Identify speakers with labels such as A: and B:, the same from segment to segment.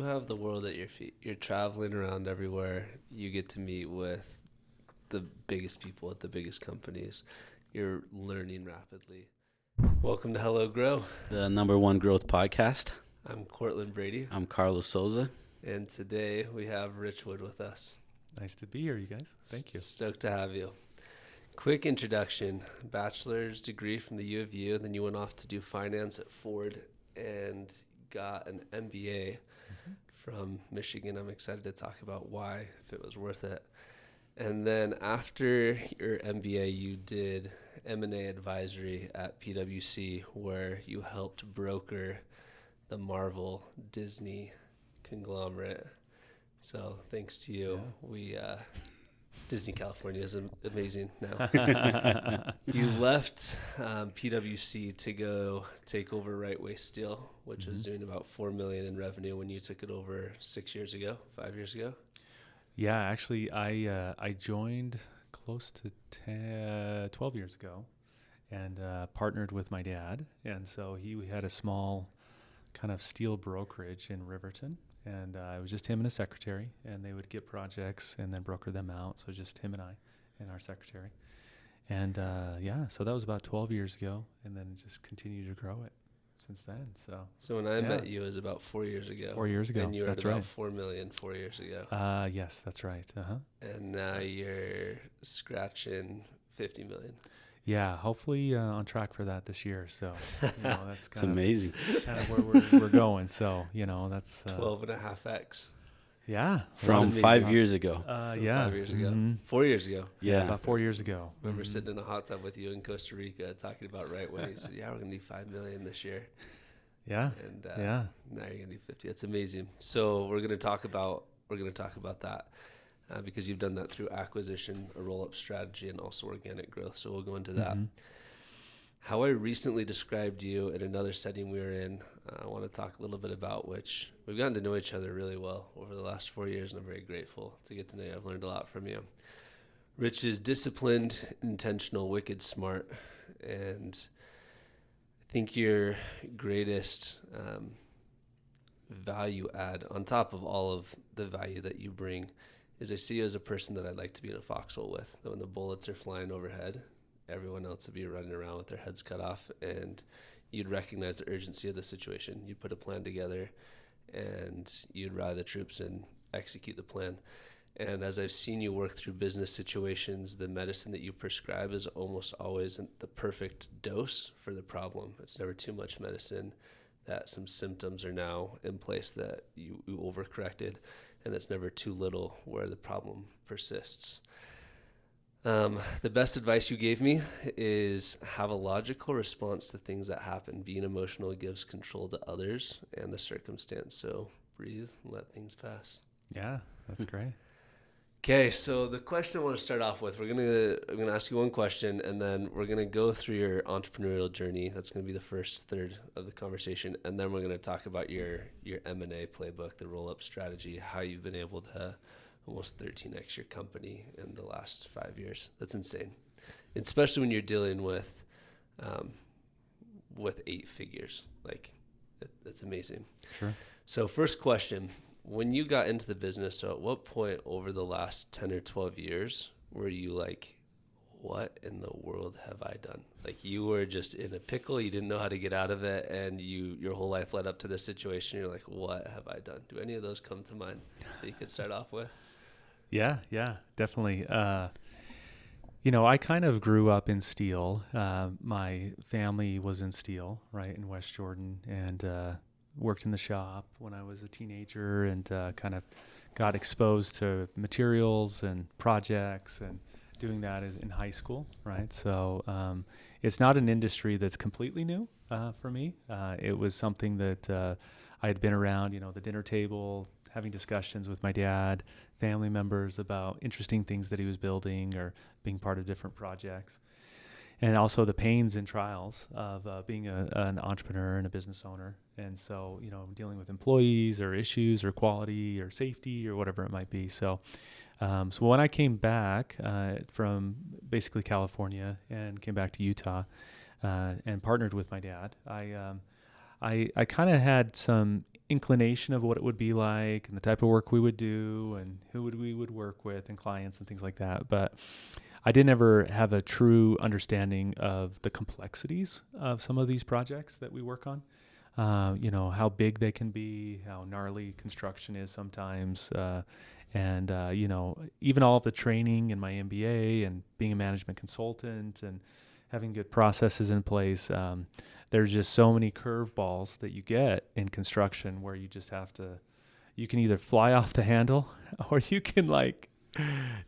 A: you have the world at your feet. You're traveling around everywhere. You get to meet with the biggest people at the biggest companies. You're learning rapidly. Welcome to Hello Grow.
B: The number one growth podcast.
A: I'm Cortland Brady.
B: I'm Carlos Souza.
A: And today we have Rich Wood with us.
C: Nice to be here, you guys. Thank you.
A: Stoked to have you. Quick introduction. Bachelor's degree from the U of U. Then you went off to do finance at Ford and got an MBA from Michigan. I'm excited to talk about why, if it was worth it. And then after your MBA, you did M&A advisory at PwC, where you helped broker the Marvel Disney conglomerate. So thanks to you, we Disney California is amazing now. You left PwC to go take over Right Way Steel, which was doing about $4 million in revenue when you took it over 5 years ago.
C: Yeah, actually, I joined close to 12 years ago and partnered with my dad. And so he had a small kind of steel brokerage in Riverton. And it was just him and a secretary, and they would get projects and then broker them out. So just him and I and our secretary. And so that was about 12 years ago, and then just continued to grow it since then.
A: So when I met you, it was about 4 years ago.
C: 4 years ago,
A: and you were
C: that's
A: at about
C: right.
A: 4 million 4 years ago.
C: Yes, that's right.
A: And now you're scratching 50 million.
C: Yeah, hopefully on track for that this year. So that's
B: It's amazing.
C: Kind of where we're going. So that's
A: 12.5x.
C: Yeah,
B: From 5 years ago.
A: 5 years ago. 4 years ago.
B: Yeah.
C: About 4 years ago.
A: I remember sitting in a hot tub with you in Costa Rica talking about Right Way. You said, we're going to do 5 million this year.
C: Yeah.
A: And
C: yeah.
A: Now you're going to do 50. That's amazing. So we're going to talk about that. Because you've done that through acquisition, a roll-up strategy, and also organic growth. So we'll go into that. How I recently described you in another setting we were in, I want to talk a little bit about, which we've gotten to know each other really well over the last 4 years, and I'm very grateful to get to know you. I've learned a lot from you. Rich is disciplined, intentional, wicked, smart, and I think your greatest value add, on top of all of the value that you bring, is I see you as a person that I'd like to be in a foxhole with. That when the bullets are flying overhead, everyone else would be running around with their heads cut off, and you'd recognize the urgency of the situation. You'd put a plan together, and you'd rally the troops and execute the plan. And as I've seen you work through business situations, the medicine that you prescribe is almost always the perfect dose for the problem. It's never too much medicine, that some symptoms are now in place that you overcorrected, and it's never too little where the problem persists. The best advice you gave me is have a logical response to things that happen. Being emotional gives control to others and the circumstance. So breathe and let things pass.
C: Yeah, that's great.
A: Okay, so the question I want to start off with, I'm gonna ask you one question, and then we're gonna go through your entrepreneurial journey. That's gonna be the first third of the conversation, and then we're gonna talk about your M&A playbook, the roll-up strategy, how you've been able to almost 13x your company in the last 5 years. That's insane, especially when you're dealing with 8 figures. That's amazing.
C: Sure.
A: So first question. When you got into the business, so at what point over the last 10 or 12 years were you like, what in the world have I done? Like you were just in a pickle, you didn't know how to get out of it, and your whole life led up to this situation. You're like, what have I done? Do any of those come to mind that you could start off with?
C: Yeah, definitely. I kind of grew up in steel. My family was in steel, right, in West Jordan, and worked in the shop when I was a teenager, and kind of got exposed to materials and projects and doing that in high school, right? So it's not an industry that's completely new for me. It was something that I had been around, the dinner table, having discussions with my dad, family members about interesting things that he was building or being part of different projects. And also the pains and trials of being an entrepreneur and a business owner. And so, dealing with employees or issues or quality or safety or whatever it might be. So when I came back from basically California and came back to Utah and partnered with my dad, I kind of had some inclination of what it would be like and the type of work we would do and we would work with and clients and things like that. But I didn't ever have a true understanding of the complexities of some of these projects that we work on. How big they can be, how gnarly construction is sometimes, and even all of the training in my MBA and being a management consultant and having good processes in place. There's just so many curveballs that you get in construction where you just have to, you can either fly off the handle or you can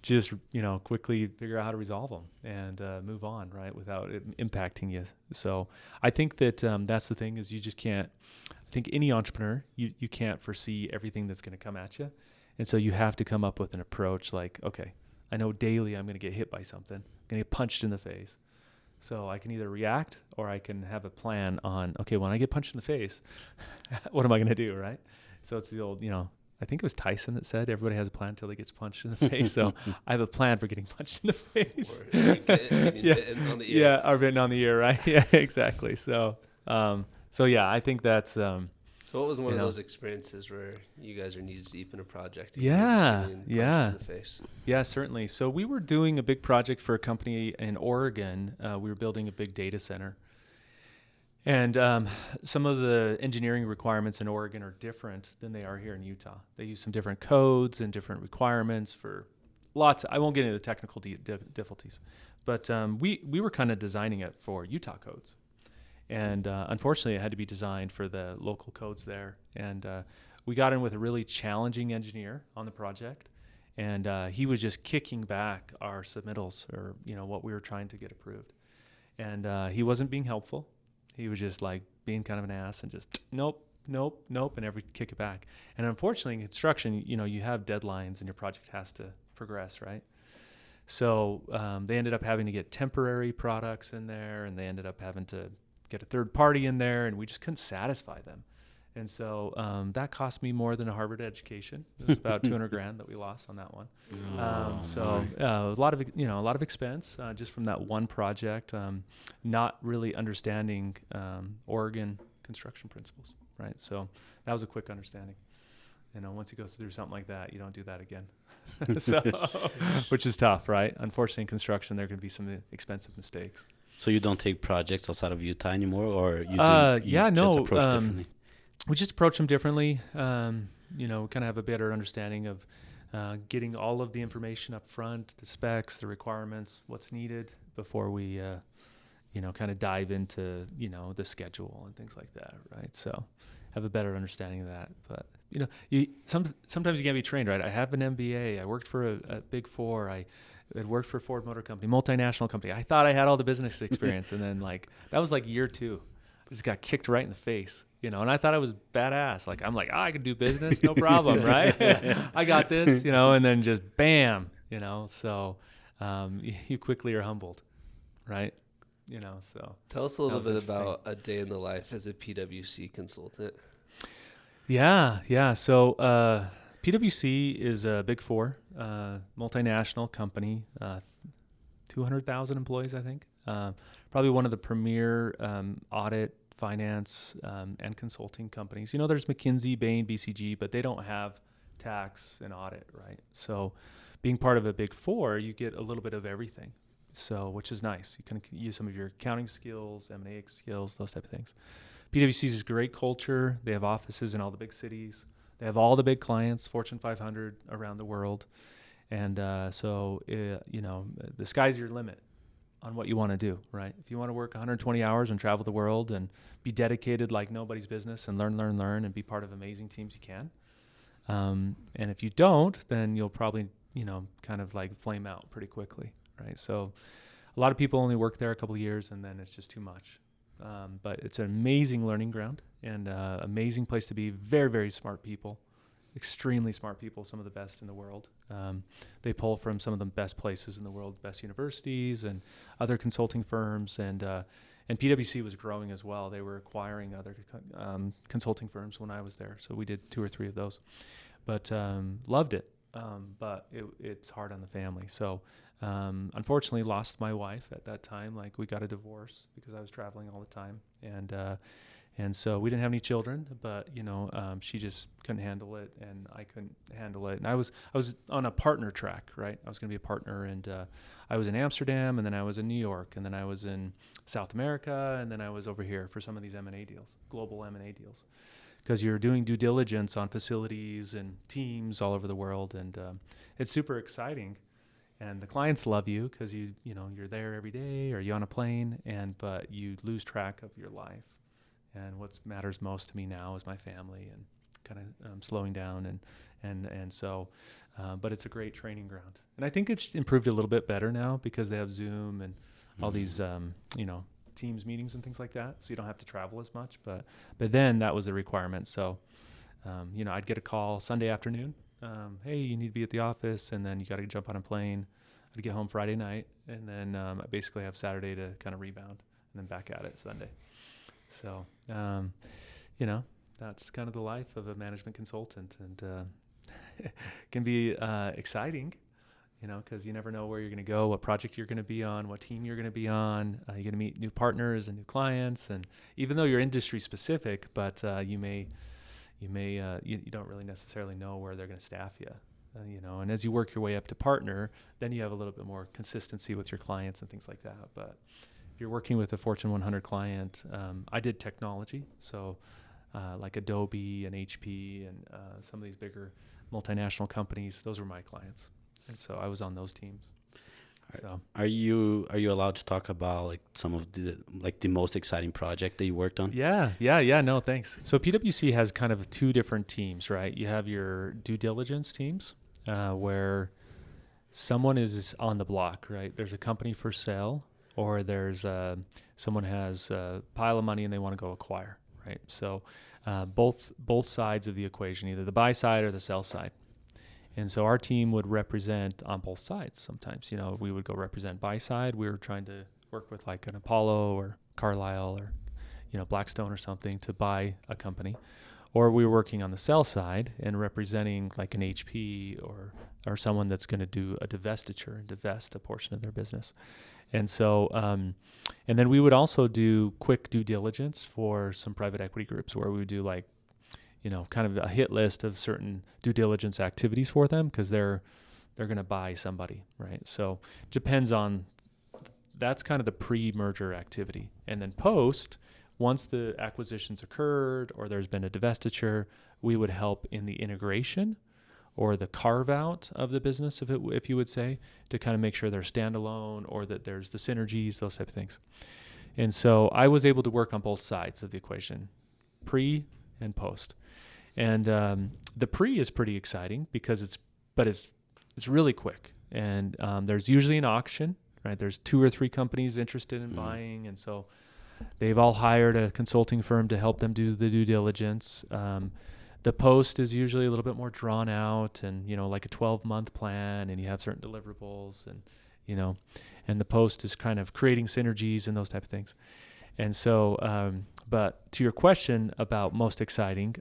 C: just, quickly figure out how to resolve them and move on, right, without it impacting you. So I think that that's the thing is you just can't, I think any entrepreneur, you can't foresee everything that's going to come at you. And so you have to come up with an approach like, okay, I know daily I'm going to get hit by something, I'm going to get punched in the face. So I can either react or I can have a plan on, okay, when I get punched in the face, what am I going to do, right? So it's the old, I think it was Tyson that said everybody has a plan until they gets punched in the face. So I have a plan for getting punched in the face.
A: Bitten on the ear.
C: Yeah, or bitten on the ear, right? Yeah, exactly. So, I think that's.
A: So what was one of those experiences where you guys are knee deep in a project? And
C: Yeah,
A: you're just getting punched in the face?
C: Yeah, certainly. So we were doing a big project for a company in Oregon. We were building a big data center. And some of the engineering requirements in Oregon are different than they are here in Utah. They use some different codes and different requirements for lots. I won't get into the technical difficulties, but we were kind of designing it for Utah codes. And unfortunately, it had to be designed for the local codes there. And we got in with a really challenging engineer on the project. And he was just kicking back our submittals or, what we were trying to get approved. And he wasn't being helpful. He was just being kind of an ass and just nope, and every kick it back. And unfortunately, in construction, you have deadlines and your project has to progress, right? So they ended up having to get temporary products in there, and they ended up having to get a third party in there, and we just couldn't satisfy them. And so that cost me more than a Harvard education. It was about $200,000 that we lost on that one. A lot of expense just from that one project. Not really understanding Oregon construction principles, right? So that was a quick understanding. Once you go through something like that, you don't do that again. Which is tough, right? Unfortunately, in construction, there can be some expensive mistakes.
B: So you don't take projects outside of Utah anymore, or you
C: just
B: approach differently?
C: We just approach them differently. We kind of have a better understanding of getting all of the information up front, the specs, the requirements, what's needed before we, kind of dive into, the schedule and things like that, right? So have a better understanding of that. But, sometimes you can't be trained, right? I have an MBA. I worked for a Big Four. I had worked for Ford Motor Company, multinational company. I thought I had all the business experience. And then that was year 2. I just got kicked right in the face, and I thought I was badass. I can do business, no problem, right? I got this, and then just bam, so you quickly are humbled, right? So.
A: Tell us a little bit about a day in the life as a PwC consultant.
C: Yeah. So PwC is a Big Four, multinational company, 200,000 employees, I think. Probably one of the premier audit, finance, and consulting companies. There's McKinsey, Bain, BCG, but they don't have tax and audit, right? So being part of a Big Four, you get a little bit of everything, so which is nice. You can use some of your accounting skills, M&A skills, those type of things. PwC is a great culture. They have offices in all the big cities. They have all the big clients, Fortune 500 around the world. And the sky's your limit on what you want to do, right? If you want to work 120 hours and travel the world and be dedicated like nobody's business and learn and be part of amazing teams, you can. And if you don't, then you'll probably, kind of flame out pretty quickly, right? So a lot of people only work there a couple of years and then it's just too much. But it's an amazing learning ground and amazing place to be. Very, very smart people, extremely smart people, some of the best in the world. They pull from some of the best places in the world, best universities and other consulting firms. And PwC was growing as well. They were acquiring other consulting firms when I was there. So we did 2 or 3 of those, but loved it. But it's hard on the family. So unfortunately lost my wife at that time. We got a divorce because I was traveling all the time. And And so we didn't have any children, but she just couldn't handle it, and I couldn't handle it. And I was on a partner track, right? I was going to be a partner, and I was in Amsterdam, and then I was in New York, and then I was in South America, and then I was over here for some of these M&A deals, global M&A deals, because you're doing due diligence on facilities and teams all over the world, and it's super exciting. And the clients love you because you're there every day, or you're on a plane, but you lose track of your life. And what matters most to me now is my family, and kind of slowing down, and so, but it's a great training ground. And I think it's improved a little bit better now because they have Zoom and all these, Teams meetings and things like that. So you don't have to travel as much. But then that was the requirement. So, I'd get a call Sunday afternoon. Hey, you need to be at the office, and then you got to jump on a plane. I'd get home Friday night, and then I basically have Saturday to kind of rebound, and then back at it Sunday. So, that's kind of the life of a management consultant, and it can be exciting, because you never know where you're going to go, what project you're going to be on, what team you're going to be on. You're going to meet new partners and new clients, and even though you're industry specific, but you don't really necessarily know where they're going to staff you, and as you work your way up to partner, then you have a little bit more consistency with your clients and things like that. But if you're working with a Fortune 100 client, I did technology, so like Adobe and HP and some of these bigger multinational companies, those were my clients, and so I was on those teams. So,
B: are you allowed to talk about like some of the most exciting project that you worked on?
C: Yeah. No, thanks. So PwC has kind of two different teams, right? You have your due diligence teams, where someone is on the block, right? There's a company for sale, or there's someone has a pile of money and they want to go acquire, right? So both sides of the equation, either the buy side or the sell side. And so our team would represent on both sides. Sometimes, we would go represent buy side. We were trying to work with like an Apollo or Carlyle or, Blackstone or something to buy a company. Or we were working on the sell side and representing like an HP or someone that's going to do a divestiture and divest a portion of their business. And so, and then we would also do quick due diligence for some private equity groups where we would do like, kind of a hit list of certain due diligence activities for them because they're going to buy somebody, right? So it depends on, that's kind of the pre-merger activity. And then post, once the acquisitions occurred or there's been a divestiture, we would help in the integration or the carve out of the business, if you would say, to kind of make sure they're standalone or that there's the synergies, those type of things. And so I was able to work on both sides of the equation, pre and post. And the pre is pretty exciting because it's really quick. And there's usually an auction, right? There's 2 or 3 companies interested in buying. And so they've all hired a consulting firm to help them do the due diligence. The post is usually a little bit more drawn out and, like a 12-month plan, and you have certain deliverables and, and the post is kind of creating synergies and those type of things. And so, but to your question about most exciting,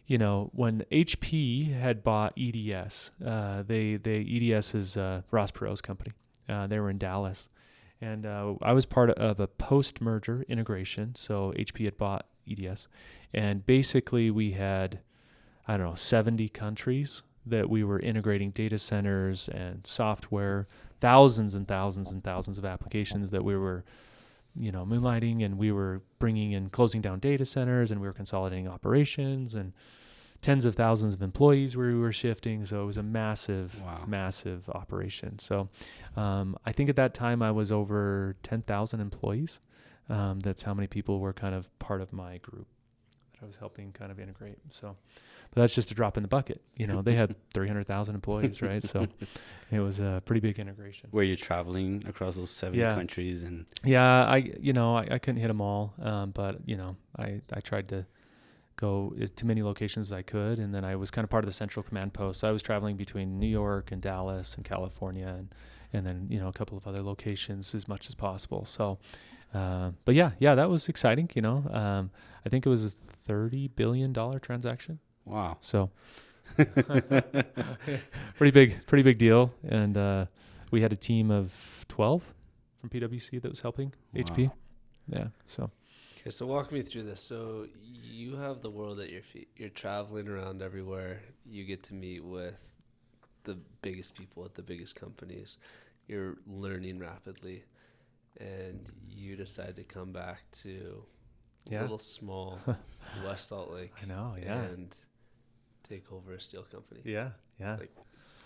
C: when HP had bought EDS, EDS is Ross Perot's company. They were in Dallas, and I was part of a post-merger integration. So HP had bought EDS, and basically we had, 70 countries that we were integrating data centers and software, thousands and thousands and thousands of applications that we were moonlighting, and we were bringing in, closing down data centers, and we were consolidating operations, and tens of thousands of employees we were shifting. So it was a massive operation. So I think at that time I was over 10,000 employees. That's how many people were kind of part of my group that I was helping kind of integrate. So, but that's just a drop in the bucket. They had 300,000 employees, right? So it was a pretty big integration.
B: Were you traveling across those 7 countries? And
C: I couldn't hit them all, but I tried to go to many locations as I could, and then I was kind of part of the central command post. So I was traveling between New York and Dallas and California, and then a couple of other locations as much as possible. So, but that was exciting. I think it was a $30 billion transaction.
B: Wow.
C: So pretty big deal. And we had a team of 12 from PwC that was helping HP. Yeah. So
A: Okay, so walk me through this. So you have the world at your feet. You're traveling around everywhere. You get to meet with the biggest people at the biggest companies. You're learning rapidly, and you decide to come back to
C: Yeah.
A: little small West Salt Lake
C: I know. Yeah.
A: and take over a steel company.
C: Yeah. Yeah.
A: Like,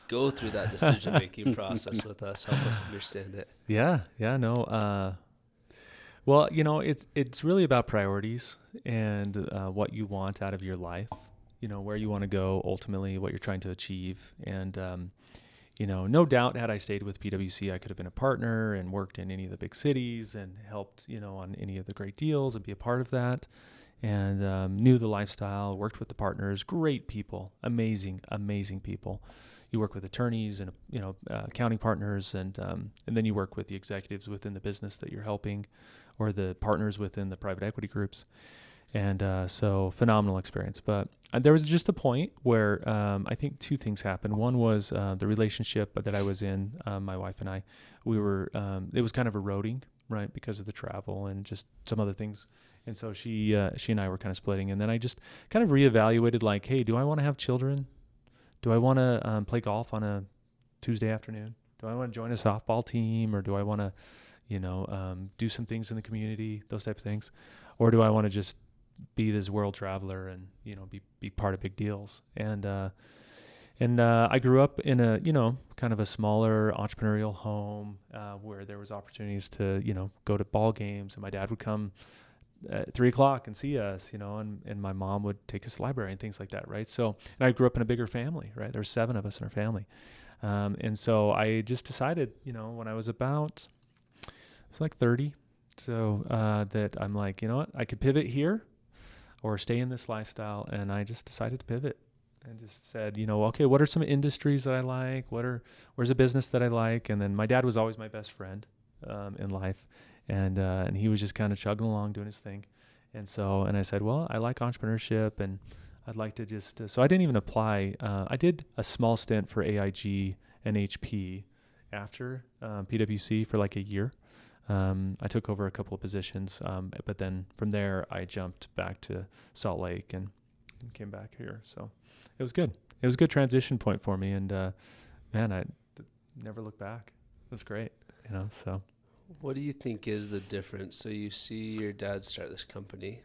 A: go through that decision-making process with us. Help us understand it.
C: Yeah. Yeah. No. Well, it's really about priorities and what you want out of your life. Where you want to go ultimately, what you're trying to achieve, and no doubt, had I stayed with PwC, I could have been a partner and worked in any of the big cities and helped, on any of the great deals and be a part of that. And knew the lifestyle, worked with the partners, great people, amazing people. You work with attorneys and accounting partners, and then you work with the executives within the business that you're helping, or the partners within the private equity groups. And so phenomenal experience. But there was just a point where I think two things happened. One was the relationship that I was in, my wife and I, we were, it was kind of eroding, right, because of the travel and just some other things. And so she and I were kind of splitting. And then I just kind of reevaluated, like, hey, do I want to have children? Do I want to play golf on a Tuesday afternoon? Do I want to join a softball team, or do I want to, do some things in the community, those type of things? Or do I want to just be this world traveler and, be part of big deals? And I grew up in a, kind of a smaller entrepreneurial home where there was opportunities to, go to ball games, and my dad would come at 3:00 and see us, and my mom would take us to the library and things like that. Right. So, and I grew up in a bigger family, right? There's 7 of us in our family. And so I just decided, when I was about, it was like 30. So, that I'm like, you know what, I could pivot here or stay in this lifestyle. And I just decided to pivot and just said, okay, what are some industries that I like? Where's a business that I like? And then my dad was always my best friend, in life. And he was just kind of chugging along doing his thing. And I said, well, I like entrepreneurship, and I'd like to just, so I didn't even apply. I did a small stint for AIG and HP after PwC for like a year. I took over a couple of positions, but then from there I jumped back to Salt Lake and came back here. So it was good. It was a good transition point for me. And man, I never looked back. It was great, so.
A: What do you think is the difference? So you see your dad start this company,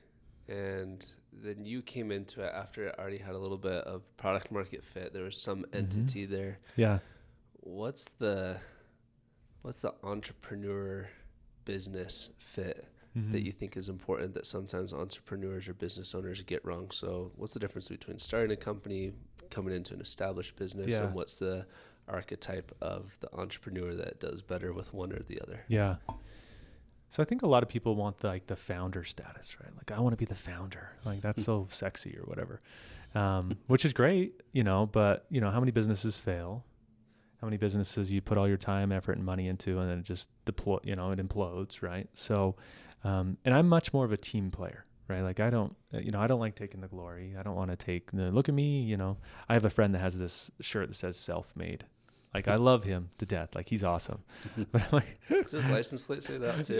A: and then you came into it after it already had a little bit of product market fit. There was some entity there.
C: Yeah.
A: What's the entrepreneur business fit that you think is important that sometimes entrepreneurs or business owners get wrong? So what's the difference between starting a company, coming into an established business, and what's the archetype of the entrepreneur that does better with one or the other?
C: Yeah. So I think a lot of people want the founder status, right? Like, I want to be the founder. Like, that's so sexy or whatever, which is great, but how many businesses fail? How many businesses you put all your time, effort, and money into, and then it just it implodes, right? So, and I'm much more of a team player, right? Like, I don't like taking the glory. I don't want to take look at me, I have a friend that has this shirt that says self-made. Like, I love him to death. Like, he's awesome. But I'm like,
A: does his license plate say that too?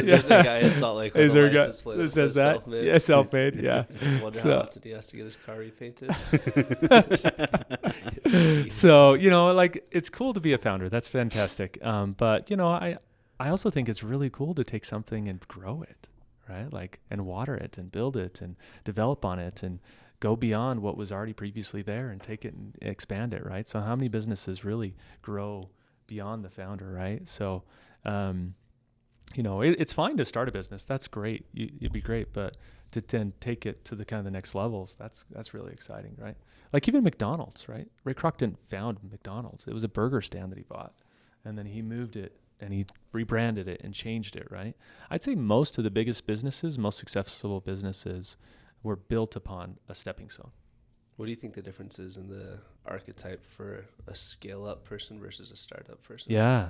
A: There's a guy in Salt Lake with a license plate that says self-made.
C: Yeah, self-made. Yeah.
A: I wonder how often he has to get his car repainted.
C: So, it's cool to be a founder. That's fantastic. But, I also think it's really cool to take something and grow it, right? Like, and water it and build it and develop on it and go beyond what was already previously there and take it and expand it, right? So how many businesses really grow beyond the founder, right? So, it's fine to start a business. That's great. You'd be great. But to then take it to the kind of the next levels, that's really exciting, right? Like, even McDonald's, right? Ray Kroc didn't found McDonald's. It was a burger stand that he bought. And then he moved it and he rebranded it and changed it, right? I'd say most of the biggest businesses, most successful businesses, were built upon a stepping stone.
A: What do you think the difference is in the archetype for a scale-up person versus a startup person?
C: Yeah.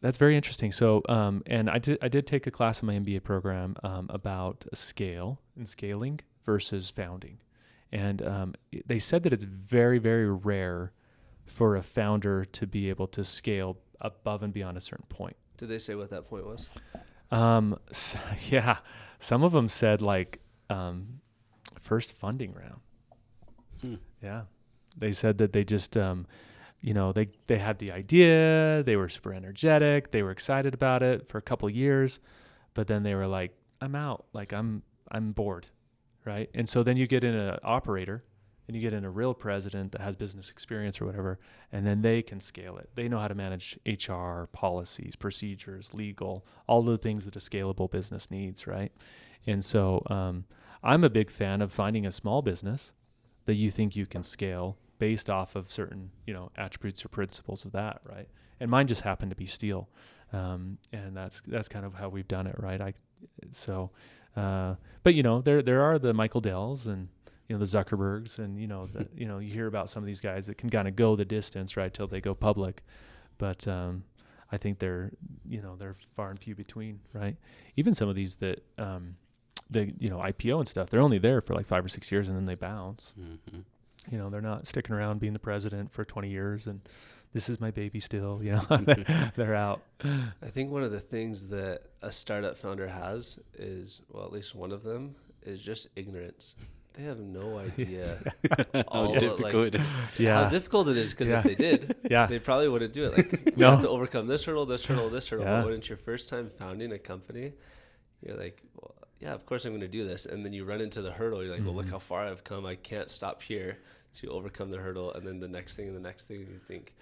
C: That's very interesting. So, and I did take a class in my MBA program about scale and scaling versus founding. And they said that it's very, very rare for a founder to be able to scale above and beyond a certain point.
A: Did they say what that point was?
C: Yeah, some of them said like first funding round. Yeah, they said that they just they had the idea, they were super energetic, they were excited about it for a couple of years, but then they were like, I'm out, like I'm bored, right? And so then you get in an operator and you get in a real president that has business experience or whatever, and then they can scale it. They know how to manage HR, policies, procedures, legal, all the things that a scalable business needs, right? And so I'm a big fan of finding a small business that you think you can scale based off of certain, attributes or principles of that, right? And mine just happened to be steel, and that's kind of how we've done it, right? But there are the Michael Dells and the Zuckerbergs, and you hear about some of these guys that can kind of go the distance, right, till they go public, but I think they're far and few between, right? Even some of these that IPO and stuff, they're only there for like 5 or 6 years and then they bounce.
B: Mm-hmm.
C: They're not sticking around being the president for 20 years and this is my baby still, they're out.
A: I think one of the things that a startup founder has is, well, at least one of them is just ignorance. They have no idea
B: how difficult it is.
A: How difficult it is, because if they did, they probably wouldn't do it. Like, you have to overcome this hurdle, this hurdle, this hurdle. But when it's your first time founding a company, you're like, well, yeah, of course I'm going to do this. And then you run into the hurdle. You're like, well, look how far I've come. I can't stop here. So you overcome the hurdle. And then the next thing and the next thing, you think,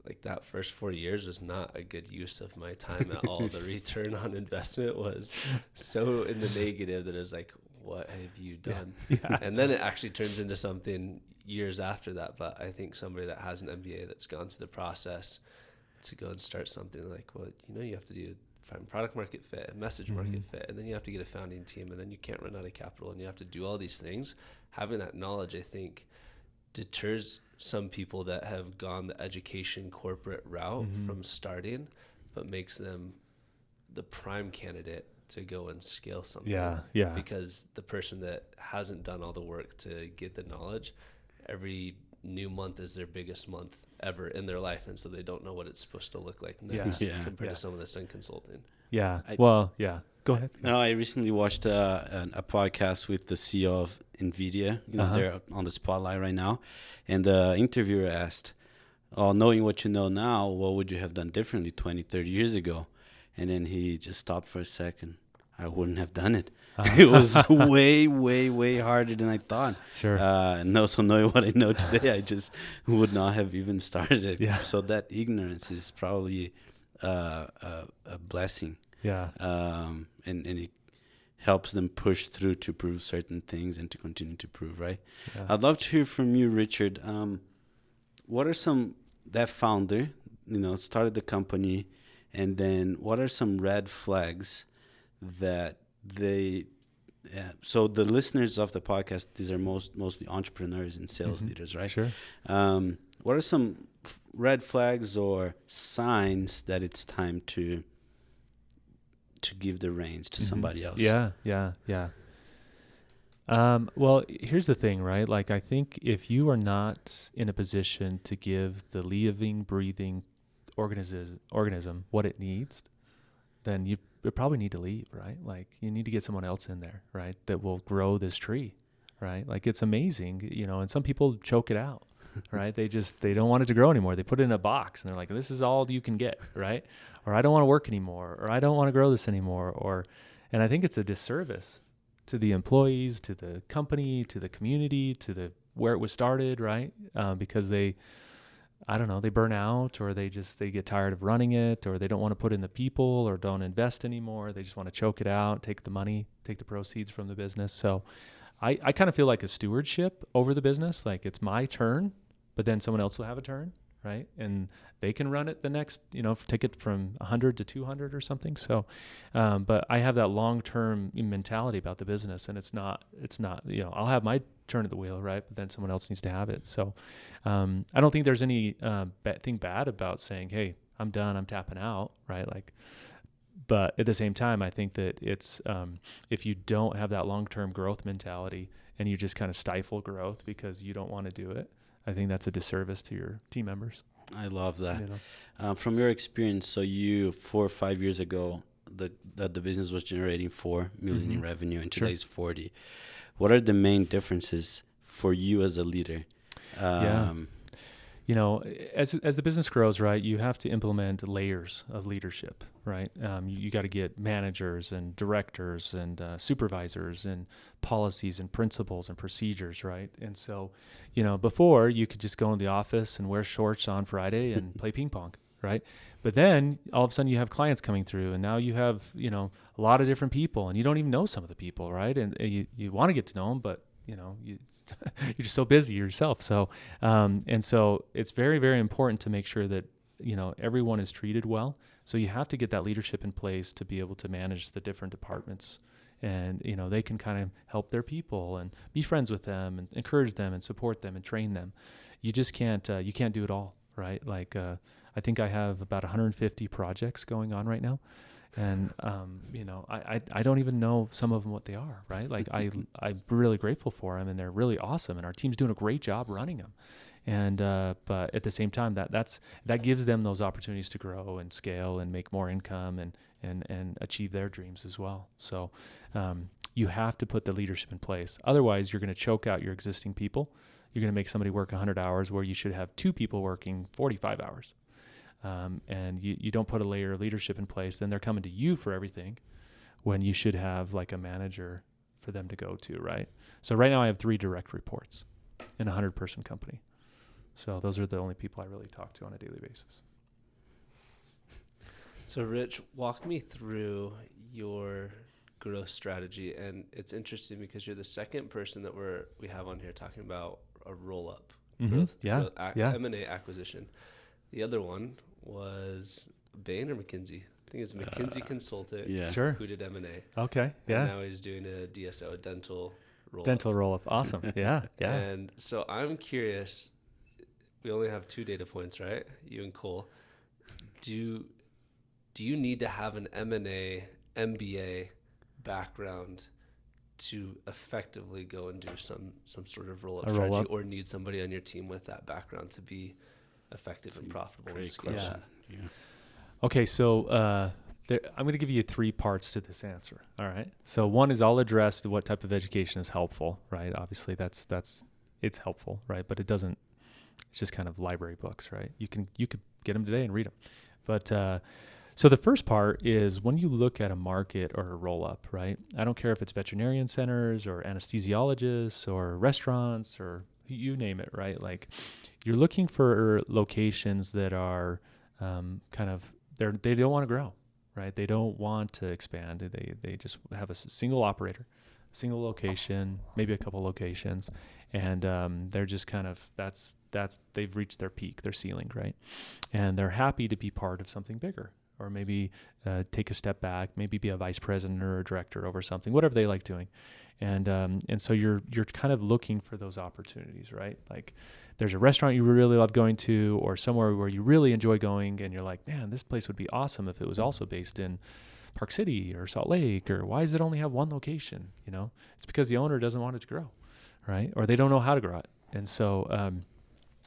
A: like, that first 4 years was not a good use of my time at all. The return on investment was so in the negative that it was like, what have you done? Yeah. And then it actually turns into something years after that. But I think somebody that has an MBA that's gone through the process to go and start something, like, well, you have to find product market fit and message market fit, and then you have to get a founding team, and then you can't run out of capital, and you have to do all these things. Having that knowledge, I think, deters some people that have gone the education corporate route from starting, but makes them the prime candidate to go and scale something. Yeah. Because the person that hasn't done all the work to get the knowledge, every new month is their biggest month ever in their life, and so they don't know what it's supposed to look like next compared to someone that's done consulting.
C: Yeah. Go ahead.
B: No, I recently watched a podcast with the CEO of NVIDIA. They're on the spotlight right now, and the interviewer asked, knowing what you know now, what would you have done differently 20, 30 years ago? And then he just stopped for a second. I wouldn't have done it. It was way, way, way harder than I thought.
C: Sure.
B: So knowing what I know today, I just would not have even started it.
C: Yeah.
B: So that ignorance is probably a blessing.
C: Yeah.
B: And it helps them push through to prove certain things and to continue to prove, right? Yeah. I'd love to hear from you, Richard. What are that founder, started the company, and then what are some red flags that so the listeners of the podcast, these are mostly entrepreneurs and sales leaders, right?
C: Sure.
B: What are some red flags or signs that it's time to give the reins to somebody else?
C: Yeah. Well, here's the thing, right? Like, I think if you are not in a position to give the living, breathing organism what it needs, then you probably need to leave, right? Like, you need to get someone else in there, right, that will grow this tree, right? Like, it's amazing, and some people choke it out, right? They don't want it to grow anymore. They put it in a box and they're like, this is all you can get, right? Or I don't want to work anymore, or I don't want to grow this anymore, and I think it's a disservice to the employees, to the company, to the community, to where it was started, right? Because they burn out, or they get tired of running it, or they don't want to put in the people, or don't invest anymore. They just want to choke it out, take the money, take the proceeds from the business. So I kind of feel like a stewardship over the business. Like, it's my turn, but then someone else will have a turn, right? And they can run it the next, take it from 100 to 200 or something. So, but I have that long-term mentality about the business, and it's not, I'll have my turn at the wheel, right? But then someone else needs to have it. So, I don't think there's any thing bad about saying, hey, I'm done, I'm tapping out, right? Like, but at the same time, I think that it's, if you don't have that long-term growth mentality and you just kind of stifle growth because you don't want to do it, I think that's a disservice to your team members.
B: I love that. From your experience, so you 4 or 5 years ago the business was generating 4 million in revenue, and
C: Sure.
B: today's 40. What are the main differences for you as a leader?
C: You know, as the business grows, right, you have to implement layers of leadership, right? You got to get managers and directors and supervisors and policies and principles and procedures, right? And so, you know, before you could just go in the office and wear shorts on Friday and play ping pong, right? But then all of a sudden you have clients coming through, and now you have, you know, a lot of different people, and you don't even know some of the people, right? And you want to get to know them, but you know, you're just so busy yourself. So, and so it's very, very important to make sure that, you know, everyone is treated well. So you have to get that leadership in place to be able to manage the different departments, and, you know, they can kind of help their people and be friends with them and encourage them and support them and train them. You just can't, you can't do it all, right? Like, I think I have about 150 projects going on right now. And, you know, I don't even know some of them what they are, right? Like I'm really grateful for them, and they're really awesome, and our team's doing a great job running them. And, but at the same time, that gives them those opportunities to grow and scale and make more income and achieve their dreams as well. So, you have to put the leadership in place. Otherwise, you're going to choke out your existing people. You're going to make somebody work 100 hours where you should have 2 people working 45 hours. And you don't put a layer of leadership in place, then they're coming to you for everything when you should have like a manager for them to go to, right? So right now I have 3 direct reports in a 100-person company. So those are the only people I really talk to on a daily basis.
A: So Rich, walk me through your growth strategy. And it's interesting because you're the second person that we have on here talking about a roll-up growth, M&A acquisition. The other one was Bain or McKinsey. I think it's McKinsey consultant who did M&A.
C: Okay. Yeah.
A: And now he's doing a DSO, a dental roll-up.
C: Dental roll-up. Awesome. Yeah. Yeah.
A: And so I'm curious, we only have 2 data points, right? You and Cole. Do you need to have an M&A, MBA background to effectively go and do some sort of roll-up strategy, or need somebody on your team with that background to be effective and profitable?
B: Great question. Yeah.
C: Okay, so I'm going to give you 3 parts to this answer. All right. So one is I'll address what type of education is helpful, right? Obviously, it's helpful, right? But it's just kind of library books, right? You could get them today and read them. But so the first part is when you look at a market or a roll-up, right? I don't care if it's veterinarian centers or anesthesiologists or restaurants or you name it, right? Like, you're looking for locations that are they don't want to grow, right? They don't want to expand. They just have a single operator, single location, maybe a couple locations, and they're just kind of that's they've reached their peak, their ceiling, right? And they're happy to be part of something bigger, or maybe take a step back, maybe be a vice president or a director over something, whatever they like doing. And so you're kind of looking for those opportunities, right? Like, there's a restaurant you really love going to, or somewhere where you really enjoy going, and you're like, man, this place would be awesome if it was also based in Park City or Salt Lake, or why does it only have one location? You know, it's because the owner doesn't want it to grow, right? Or they don't know how to grow it. And so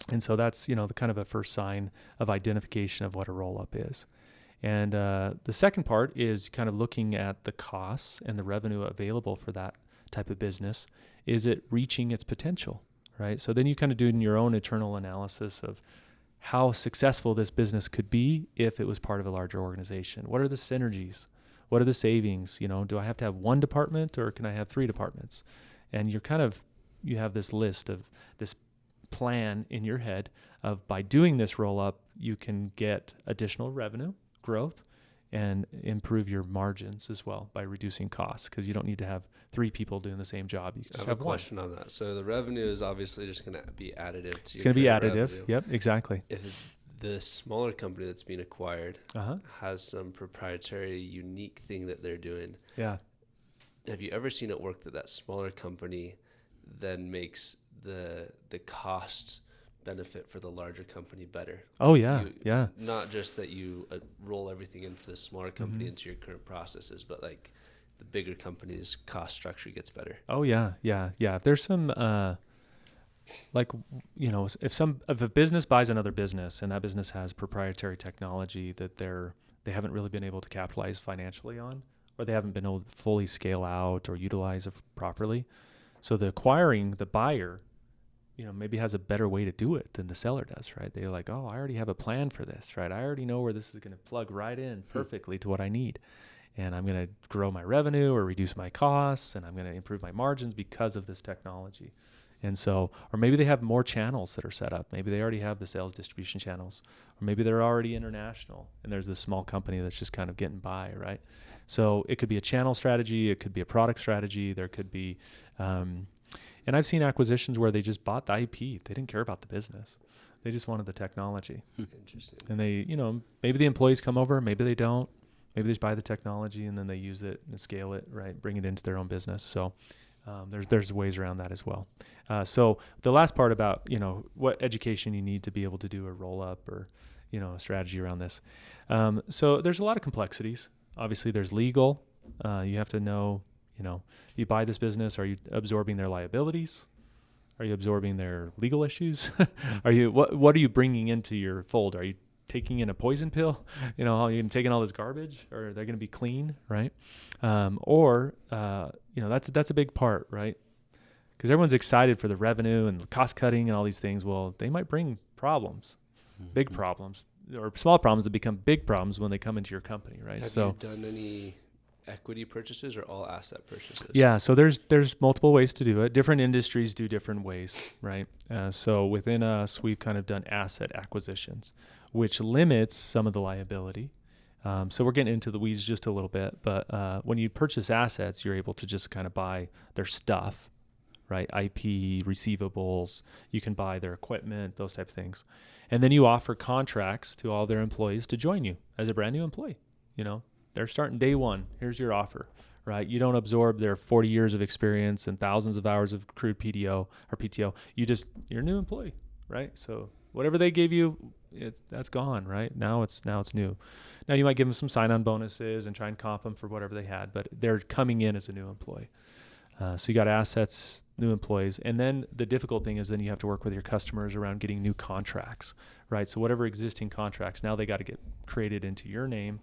C: that's, you know, the kind of a first sign of identification of what a roll-up is. And the second part is kind of looking at the costs and the revenue available for that type of business. Is it reaching its potential, right? So then you kind of do your own internal analysis of how successful this business could be if it was part of a larger organization. What are the synergies? What are the savings? You know, do I have to have 1 department, or can I have 3 departments? And you have this list of this plan in your head of, by doing this roll up, you can get additional revenue growth and improve your margins as well by reducing costs, because you don't need to have 3 people doing the same job. You just
A: have a question on that. So the revenue is obviously just going to be additive to
C: it's going to be additive. Revenue. Yep, exactly.
A: If the smaller company that's being acquired has some proprietary, unique thing that they're doing, have you ever seen it work that smaller company then makes the cost benefit for the larger company better?
C: Oh yeah.
A: Not just that you roll everything in for the smaller company into your current processes, but like the bigger company's cost structure gets better.
C: Oh yeah. If there's some like, you know, if a business buys another business and that business has proprietary technology that they're they haven't really been able to capitalize financially on, or they haven't been able to fully scale out or utilize it properly. So the buyer, maybe has a better way to do it than the seller does, right? They're like, oh, I already have a plan for this, right? I already know where this is going to plug right in perfectly to what I need. And I'm going to grow my revenue or reduce my costs, and I'm going to improve my margins because of this technology. And so, or maybe they have more channels that are set up. Maybe they already have the sales distribution channels, or maybe they're already international and there's this small company that's just kind of getting by, right? So it could be a channel strategy. It could be a product strategy. There could be, and I've seen acquisitions where they just bought the IP. They didn't care about the business. They just wanted the technology.
A: Interesting.
C: And they, maybe the employees come over, maybe they don't. Maybe they just buy the technology and then they use it and scale it, right? Bring it into their own business. So there's ways around that as well. So the last part about, what education you need to be able to do a roll up or, a strategy around this. So there's a lot of complexities. Obviously there's legal. You have to know, you buy this business, are you absorbing their liabilities? Are you absorbing their legal issues? What are you bringing into your fold? Are you taking in a poison pill? You're taking all this garbage, or they're going to be clean, right? That's a big part, right? Because everyone's excited for the revenue and cost cutting and all these things. Well, they might bring problems, big problems, or small problems that become big problems when they come into your company, right?
A: Have you done any equity purchases or all asset purchases?
C: Yeah, so there's multiple ways to do it. Different industries do different ways, right? So within us, we've kind of done asset acquisitions, which limits some of the liability. So we're getting into the weeds just a little bit, but when you purchase assets, you're able to just kind of buy their stuff, right? IP, receivables, you can buy their equipment, those type of things. And then you offer contracts to all their employees to join you as a brand new employee. They're starting day one. Here's your offer, right? You don't absorb their 40 years of experience and thousands of hours of accrued PTO. You're a new employee, right? So whatever they gave you, that's gone, right? Now it's new. Now you might give them some sign-on bonuses and try and comp them for whatever they had, but they're coming in as a new employee. So you got assets, new employees, and then the difficult thing is then you have to work with your customers around getting new contracts, right? So whatever existing contracts, now they got to get created into your name,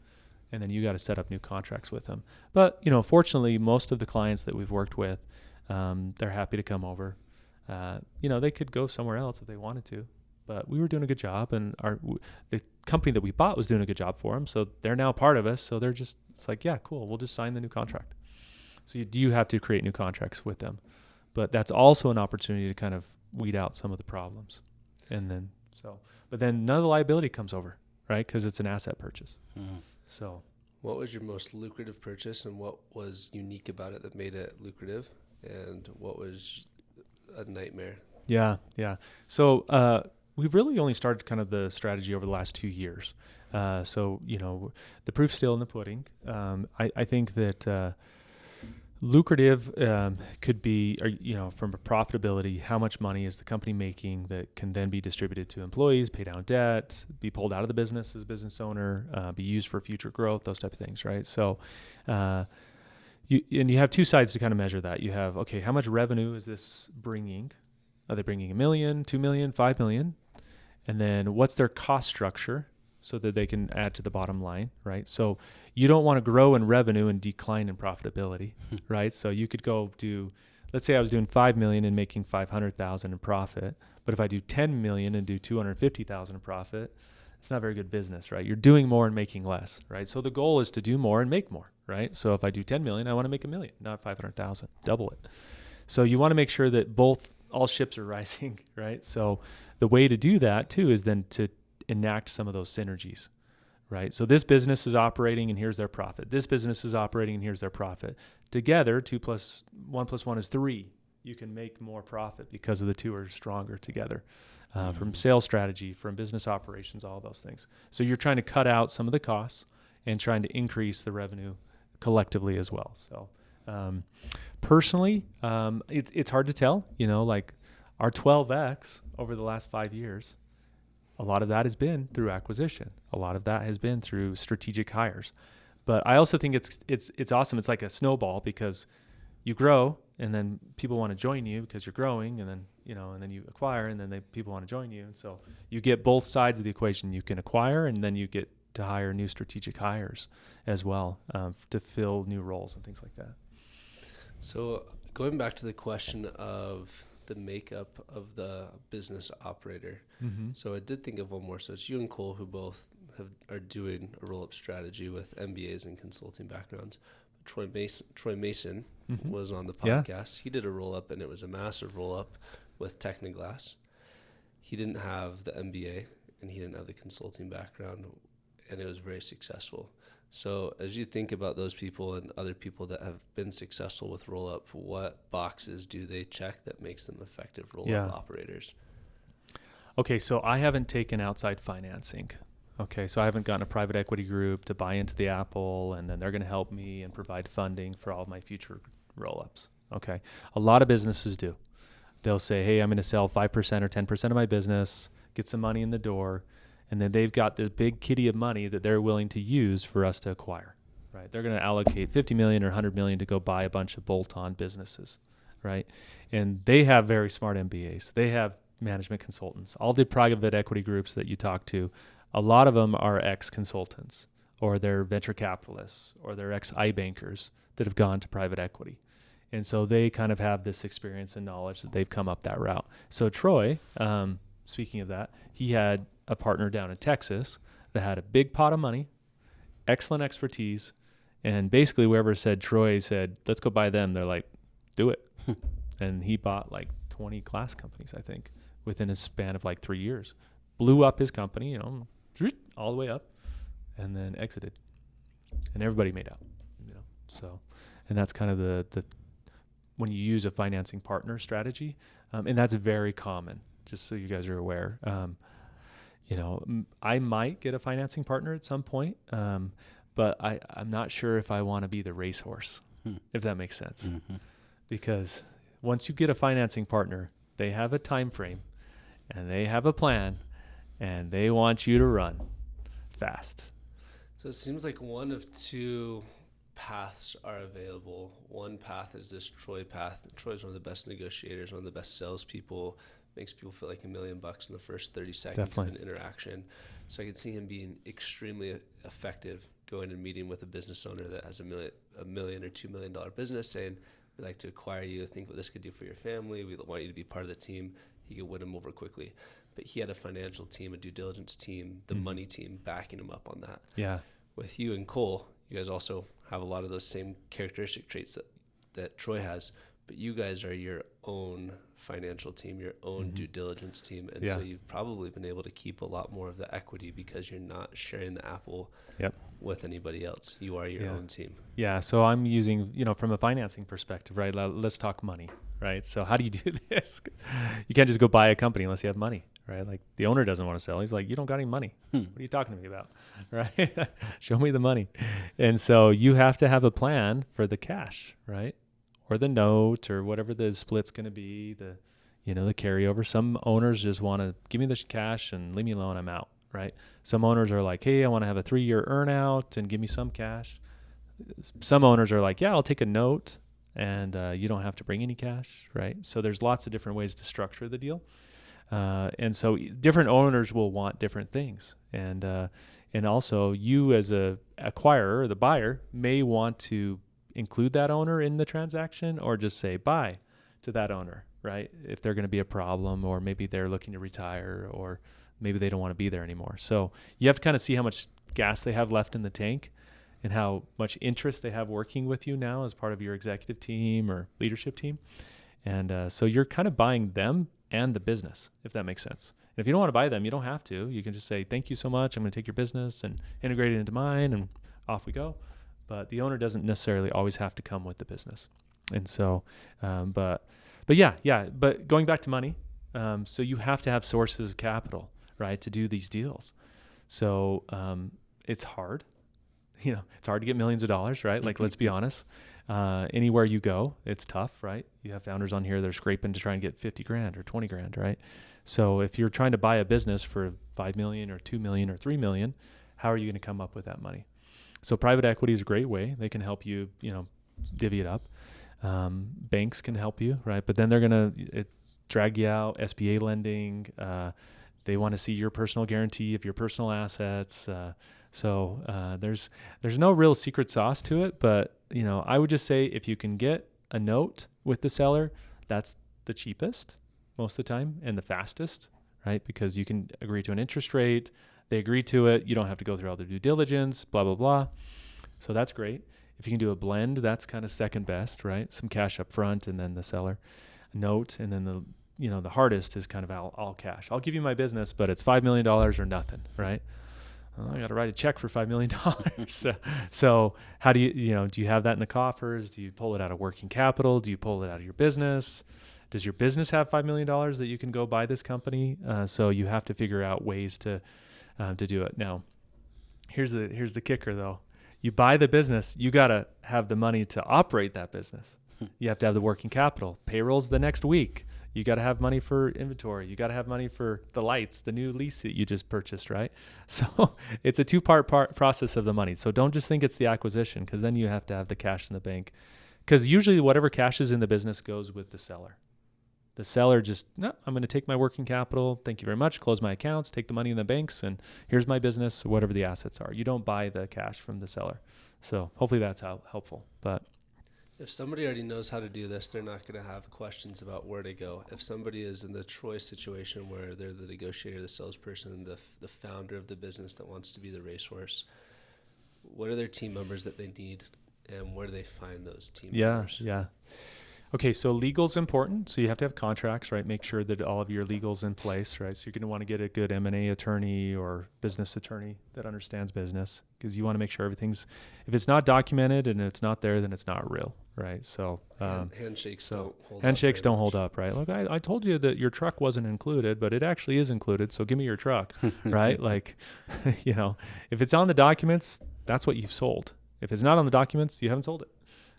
C: and then you got to set up new contracts with them. But, fortunately, most of the clients that we've worked with, they're happy to come over. They could go somewhere else if they wanted to, but we were doing a good job, and the company that we bought was doing a good job for them. So they're now part of us. So it's like, yeah, cool. We'll just sign the new contract. So you do have to create new contracts with them, but that's also an opportunity to kind of weed out some of the problems. But then none of the liability comes over, right? Because it's an asset purchase. Mm-hmm. So
A: what was your most lucrative purchase, and what was unique about it that made it lucrative, and what was a nightmare? Yeah.
C: So we've really only started kind of the strategy over the last 2 years. The proof's still in the pudding. I think that lucrative could be, from a profitability, how much money is the company making that can then be distributed to employees, pay down debt, be pulled out of the business as a business owner, be used for future growth, those type of things, right? So you have two sides to kind of measure that. You have, okay, how much revenue is this bringing? Are they bringing $1 million, $2 million, $5 million? And then what's their cost structure so that they can add to the bottom line, right? So you don't want to grow in revenue and decline in profitability, right? So you could go let's say I was doing 5 million and making 500,000 in profit, but if I do 10 million and do 250,000 in profit, it's not very good business, right? You're doing more and making less, right? So the goal is to do more and make more, right? So if I do 10 million, I want to make $1 million, not 500,000, double it. So you want to make sure that all ships are rising, right? So the way to do that too is then to enact some of those synergies, right? So this business is operating and here's their profit. This business is operating and here's their profit. Together, 2 + 1 + 1 is 3. You can make more profit because of the two are stronger together. From sales strategy, from business operations, all those things. So you're trying to cut out some of the costs and trying to increase the revenue collectively as well. So personally, it's hard to tell, like our 12X over the last 5 years, a lot of that has been through acquisition. A lot of that has been through strategic hires. But I also think it's awesome. It's like a snowball because you grow and then people want to join you because you're growing, and then and then you acquire and then people want to join you. And so you get both sides of the equation. You can acquire and then you get to hire new strategic hires as well, to fill new roles and things like that.
A: So going back to the question of the makeup of the business operator.
C: Mm-hmm.
A: So I did think of one more. So it's you and Cole who both are doing a roll-up strategy with MBAs and consulting backgrounds. Troy Mason
C: Mm-hmm.
A: was on the
C: Yeah.
A: podcast. He did a roll-up, and it was a massive roll-up with Technoglass. He didn't have the MBA, and he didn't have the consulting background, and it was very successful. So as you think about those people and other people that have been successful with roll-up, what boxes do they check that makes them effective roll-up
C: Yeah.
A: operators?
C: Okay, so I haven't taken outside financing. Okay, so I haven't gotten a private equity group to buy into the apple, and then they're going to help me and provide funding for all of my future roll-ups. Okay, a lot of businesses do. They'll say, hey, I'm going to sell 5% or 10% of my business, get some money in the door, and then they've got this big kitty of money that they're willing to use for us to acquire, right? They're going to allocate 50 million or 100 million to go buy a bunch of bolt-on businesses, right? And they have very smart MBAs. They have management consultants. All the private equity groups that you talk to, a lot of them are ex-consultants, or they're venture capitalists, or they're ex-iBankers that have gone to private equity. And so they kind of have this experience and knowledge that they've come up that route. So Troy, speaking of that, he had a partner down in Texas that had a big pot of money, excellent expertise, and basically whoever said Troy said, let's go buy them, they're like, do it. And he bought like 20 glass companies, I think, within a span of like 3 years. Blew up his company, all the way up, and then exited. And everybody made out, So, and that's kind of the when you use a financing partner strategy, and that's very common, just so you guys are aware. I might get a financing partner at some point, but I'm not sure if I want to be the racehorse, if that makes sense.
B: Mm-hmm.
C: Because once you get a financing partner, they have a time frame, and they have a plan, and they want you to run fast.
A: So it seems like one of two paths are available. One path is this Troy path. Troy's one of the best negotiators, one of the best salespeople, makes people feel like $1 million in the first 30 seconds
C: Definitely.
A: of an interaction. So I could see him being extremely effective going and meeting with a business owner that has a million or $2 million business, saying, we'd like to acquire you, think what this could do for your family, we want you to be part of the team. He could win him over quickly. But he had a financial team, a due diligence team, the money team backing him up on that.
C: Yeah.
A: With you and Cole, you guys also have a lot of those same characteristic traits that Troy has, but you guys are your own financial team, your own due diligence team. And so you've probably been able to keep a lot more of the equity because you're not sharing the apple with anybody else. You are your own team.
C: Yeah. So I'm using, from a financing perspective, right? Let's talk money, right? So how do you do this? You can't just go buy a company unless you have money, right? Like the owner doesn't want to sell. He's like, you don't got any money. What are you talking to me about? Right? Show me the money. And so you have to have a plan for the cash, right? Or the note or whatever the split's going to be, the carryover. Some owners just want to give me the cash and leave me alone. I'm out, right? Some owners are like, hey, I want to have a 3-year earn out and give me some cash. Some owners are like, yeah, I'll take a note and you don't have to bring any cash, right? So there's lots of different ways to structure the deal. And so different owners will want different things. And also you as a acquirer or the buyer may want to include that owner in the transaction or just say bye to that owner, right? If they're going to be a problem, or maybe they're looking to retire, or maybe they don't want to be there anymore. So you have to kind of see how much gas they have left in the tank and how much interest they have working with you now as part of your executive team or leadership team. And so you're kind of buying them and the business, if that makes sense. And if you don't want to buy them, you don't have to. You can just say, thank you so much. I'm going to take your business and integrate it into mine, and off we go. But the owner doesn't necessarily always have to come with the business. And so, but going back to money, so you have to have sources of capital, right, to do these deals. So it's hard. It's hard to get millions of dollars, right? Like, let's be honest. Anywhere you go, it's tough, right? You have founders on here that are scraping to try and get 50 grand or 20 grand, right? So if you're trying to buy a business for 5 million or 2 million or 3 million, how are you going to come up with that money? So private equity is a great way. They can help you, divvy it up. Banks can help you, right? But then they're going to drag you out. SBA lending. They want to see your personal guarantee of your personal assets. So there's no real secret sauce to it, but I would just say if you can get a note with the seller, that's the cheapest most of the time and the fastest, right? Because you can agree to an interest rate, they agree to it, you don't have to go through all the due diligence, blah, blah, blah. So that's great. If you can do a blend, that's kind of second best, right? Some cash up front and then the seller note, and then the hardest is kind of all cash. I'll give you my business, but it's $5 million or nothing, right? Well, I got to write a check for $5 million. So how do you have that in the coffers? Do you pull it out of working capital? Do you pull it out of your business? Does your business have $5 million that you can go buy this company? So you have to figure out ways to do it. Now, here's the kicker though. You buy the business, you got to have the money to operate that business. You have to have the working capital. Payroll's the next week. You got to have money for inventory. You got to have money for the lights, the new lease that you just purchased, right? So it's a two-part process of the money. So don't just think it's the acquisition, because then you have to have the cash in the bank. Because usually whatever cash is in the business goes with the seller. The seller just, no, I'm going to take my working capital. Thank you very much. Close my accounts, take the money in the banks, and here's my business, whatever the assets are. You don't buy the cash from the seller. So hopefully that's helpful. But
A: if somebody already knows how to do this, they're not going to have questions about where to go. If somebody is in the Troy situation where they're the negotiator, the salesperson, the founder of the business that wants to be the racehorse, what are their team members that they need, and where do they find those team members?
C: Yeah. Okay, so legal's important. So you have to have contracts, right? Make sure that all of your legal's in place, right? So you're going to want to get a good M&A attorney or business attorney that understands business, because you want to make sure everything's, if it's not documented and it's not there, then it's not real, right? So
A: handshakes
C: don't hold up, right? Look, I told you that your truck wasn't included, but it actually is included. So give me your truck, right? Like, if it's on the documents, that's what you've sold. If it's not on the documents, you haven't sold it.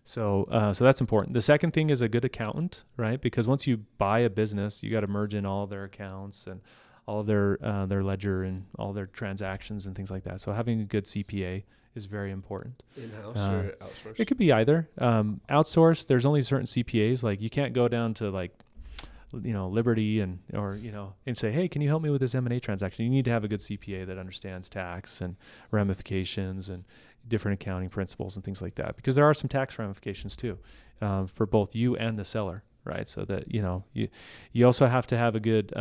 C: So that's important. The second thing is a good accountant, right? Because once you buy a business, you got to merge in all of their accounts and all of their ledger and all their transactions and things like that. So having a good CPA is very important.
A: In-house or outsourced?
C: It could be either. Outsourced, there's only certain CPAs. Like you can't go down to Liberty and say, hey, can you help me with this M&A transaction? You need to have a good CPA that understands tax and ramifications and different accounting principles and things like that, because there are some tax ramifications too, for both you and the seller, right? So that, you also have to have a good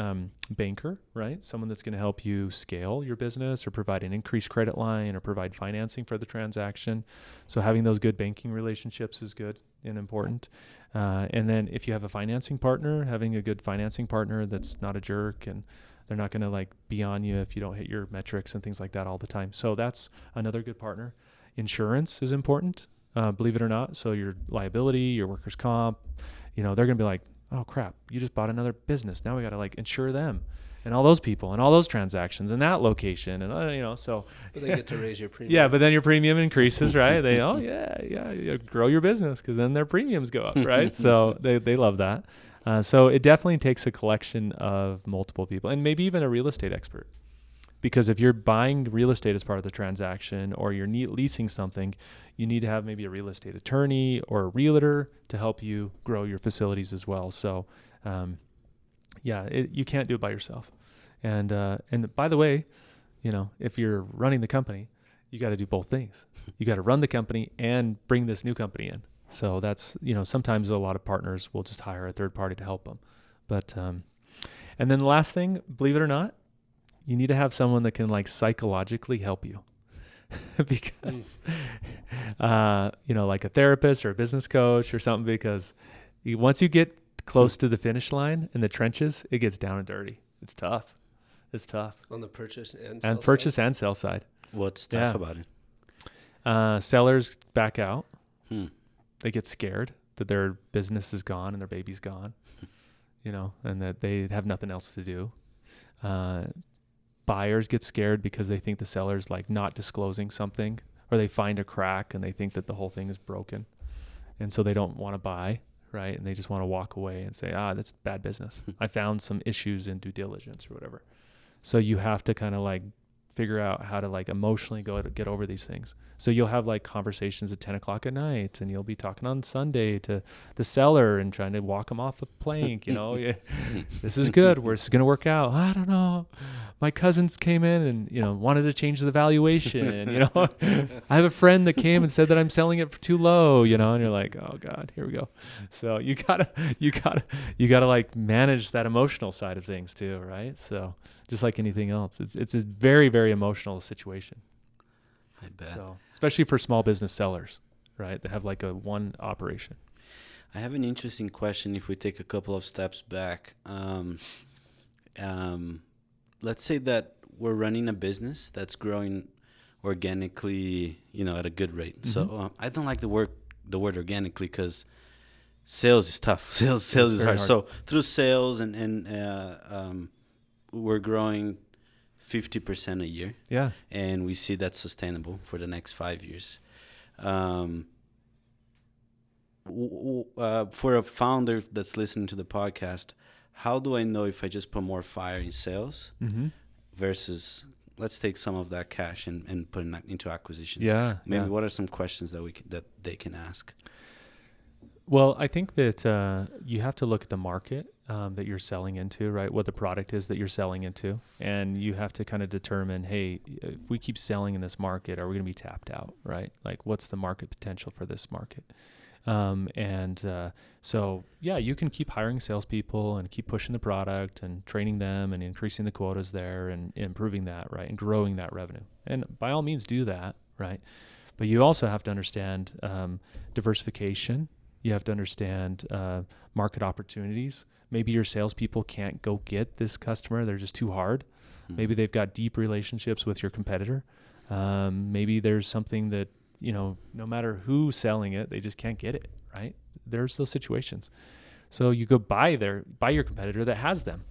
C: banker, right? Someone that's going to help you scale your business or provide an increased credit line or provide financing for the transaction. So having those good banking relationships is good and important. And then if you have a financing partner, having a good financing partner that's not a jerk and they're not going to be on you if you don't hit your metrics and things like that all the time. So that's another good partner. Insurance is important, believe it or not. So your liability, your workers' comp, they're going to be like, oh crap, you just bought another business. Now we got to insure them and all those people and all those transactions and that location. And, so.
A: But they get to raise your premium.
C: Yeah, but then your premium increases, right? They, you grow your business because then their premiums go up, right? So they love that. So it definitely takes a collection of multiple people and maybe even a real estate expert. Because if you're buying real estate as part of the transaction or you're leasing something, you need to have maybe a real estate attorney or a realtor to help you grow your facilities as well. So, you can't do it by yourself. And by the way, if you're running the company, you got to do both things. You got to run the company and bring this new company in. So that's, sometimes a lot of partners will just hire a third party to help them. But, and then the last thing, believe it or not, you need to have someone that can psychologically help you because, like a therapist or a business coach or something, because once you get close to the finish line in the trenches, it gets down and dirty. It's tough.
A: On the purchase
C: and sell side.
B: What's tough about
C: it? Sellers back out. They get scared that their business is gone and their baby's gone, and that they have nothing else to do. Buyers get scared because they think the seller's not disclosing something, or they find a crack and they think that the whole thing is broken. And so they don't want to buy, right? And they just want to walk away and say, that's bad business. I found some issues in due diligence or whatever. So you have to kind of figure out how to emotionally get over these things. So you'll have conversations at 10 o'clock at night, and you'll be talking on Sunday to the seller and trying to walk them off a plank. This is good. This is going to work out. I don't know. my cousins came in and, wanted to change the valuation. I have a friend that came and said that I'm selling it for too low, and you're like, oh God, here we go. So you gotta like manage that emotional side of things too, right? So just like anything else, it's a very, very emotional situation.
B: I bet.
C: So, especially for small business sellers, right? They have like a one operation.
B: I have an interesting question. If we take a couple of steps back, let's say that we're running a business that's growing organically, at a good rate. Mm-hmm. So I don't like the word organically because sales is tough. Sales is hard. So through sales and we're growing 50% a year.
C: Yeah.
B: And we see that's sustainable for the next 5 years. For a founder that's listening to the podcast, how do I know if I just put more fire in sales versus let's take some of that cash and put it into acquisitions?
C: Yeah.
B: Maybe what are some questions that they can ask?
C: Well, I think that you have to look at the market that you're selling into, right? What the product is that you're selling into. And you have to kind of determine, hey, if we keep selling in this market, are we going to be tapped out, right? Like, what's the market potential for this market? So you can keep hiring salespeople and keep pushing the product and training them and increasing the quotas there and improving that, right? And growing that revenue. And by all means do that, right? But you also have to understand diversification. You have to understand market opportunities. Maybe your salespeople can't go get this customer. They're just too hard. Mm-hmm. Maybe they've got deep relationships with your competitor. Maybe there's something that, no matter who's selling it, they just can't get it, right? There's those situations. So you go buy your competitor that has them.